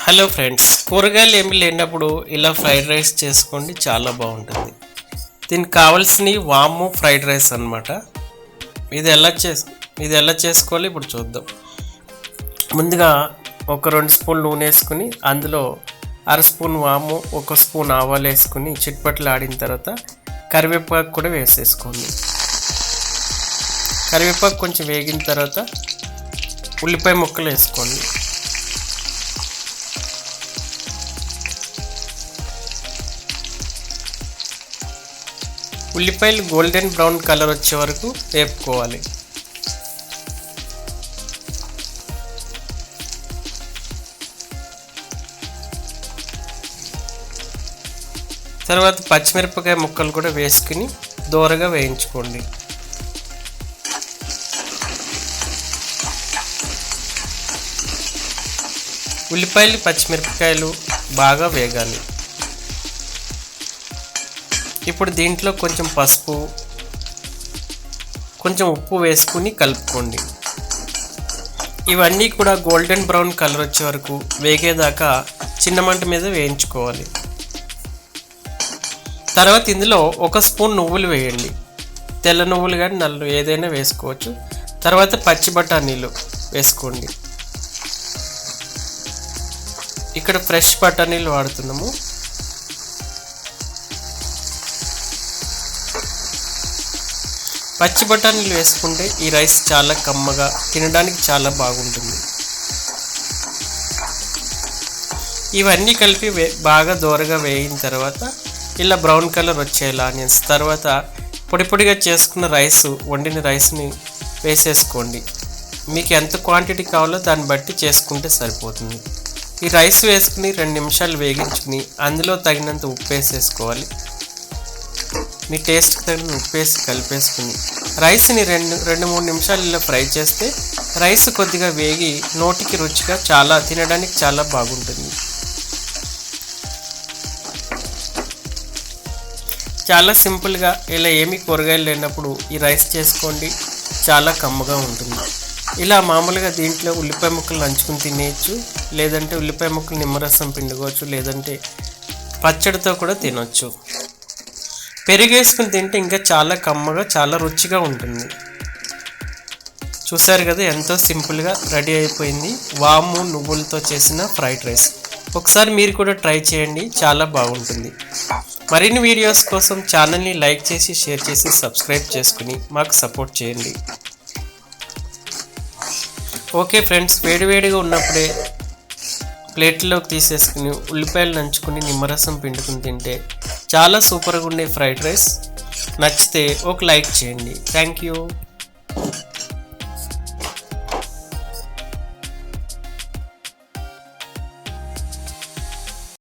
Hello friends, కూరగాయలు ఏమి లేనప్పుడు ఇలా ఫ్రైడ్ రైస్ చేసుకోండి, చాలా బాగుంటుంది. దీనికి కావాల్సినవి వాము ఫ్రైడ్ రైస్ అనమాట. ఇది ఎలా చేసుకోవాలి ఇప్పుడు చూద్దాం. ముందుగా ఒక 2 స్పూన్లు నూనె వేసుకుని అందులో 1/2 స్పూన్ వాము, 1 స్పూన్ ఆవాలు వేసుకుని చిట్పట్లు ఆడిన తర్వాత కరివేపాకు కూడా వేసేసుకోండి. కరివేపాకు కొంచెం వేగిన తర్వాత ఉల్లిపాయ ముక్కలు వేసుకోండి. ఉల్లిపాయలు గోల్డెన్ బ్రౌన్ కలర్ వచ్చే వరకు వేపుకోవాలి. తర్వాత పచ్చిమిరపకాయ ముక్కలు కూడా వేసుకుని దోరగా వేయించుకోండి. ఉల్లిపాయలు పచ్చిమిరపకాయలు బాగా వేగాలి. ఇప్పుడు దీంట్లో కొంచెం పసుపు, కొంచెం ఉప్పు వేసుకుని కలుపుకోండి. ఇవన్నీ కూడా గోల్డెన్ బ్రౌన్ కలర్ వచ్చే వరకు వేగేదాకా చిన్న మంట మీద వేయించుకోవాలి. తర్వాత ఇందులో 1 స్పూన్ నువ్వులు వేయండి. తెల్ల నువ్వులు కానీ నల్ల ఏదైనా వేసుకోవచ్చు. తర్వాత పచ్చి బఠానీలు వేసుకోండి. ఇక్కడ ఫ్రెష్ బఠానీలు వాడుతున్నాము. పచ్చి బఠానీలు వేసుకుంటే ఈ రైస్ చాలా కమ్మగా, తినడానికి చాలా బాగుంటుంది. ఇవన్నీ కలిపి బాగా దోరగా వేయిన తర్వాత ఇలా బ్రౌన్ కలర్ వచ్చేలా ఆనియన్స్, తర్వాత పొడి పొడిగా చేసుకున్న వండిన రైస్ని వేసేసుకోండి. మీకు ఎంత క్వాంటిటీ కావాలో దాన్ని బట్టి చేసుకుంటే సరిపోతుంది. ఈ రైస్ వేసుకుని 2 నిమిషాలు వేగించుకుని అందులో తగినంత ఉప్పు వేసేసుకోవాలి. మీ టేస్ట్కి తగిన ఉప్పు వేసి కలిపేసుకుని రైస్ని 2-3 నిమిషాలు ఇలా ఫ్రై చేస్తే రైస్ కొద్దిగా వేగి నోటికి రుచిగా తినడానికి చాలా బాగుంటుంది. చాలా సింపుల్గా ఇలా ఏమీ కూరగాయలు లేనప్పుడు ఈ రైస్ చేసుకోండి, చాలా కమ్మగా ఉంటుంది. ఇలా మామూలుగా దీంట్లో ఉల్లిపాయ ముక్కలు నంచుకుని తినేయచ్చు, లేదంటే ఉల్లిపాయ ముక్కలు నిమ్మరసం పిండుకోవచ్చు, లేదంటే పచ్చడితో కూడా తినొచ్చు. పెరుగు వేసుకుని తింటే ఇంకా చాలా కమ్మగా, చాలా రుచిగా ఉంటుంది. చూసారు కదా, ఎంతో సింపుల్గా రెడీ అయిపోయింది వాము నువ్వులతో చేసిన ఫ్రైడ్ రైస్. ఒకసారి మీరు కూడా ట్రై చేయండి, చాలా బాగుంటుంది. మరిన్ని వీడియోస్ కోసం ఛానల్ని లైక్ చేసి, షేర్ చేసి, సబ్స్క్రైబ్ చేసుకుని మాకు సపోర్ట్ చేయండి. ఓకే ఫ్రెండ్స్, వేడివేడిగా ఉన్నప్పుడే ప్లేట్లోకి తీసేసుకుని ఉల్లిపాయలు నంచుకుని నిమ్మరసం పిండుకుని తింటే చాలా సూపర్గా ఉండే ఫ్రైడ్ రైస్. నచ్చితే ఒక లైక్ చేయండి. Thank you.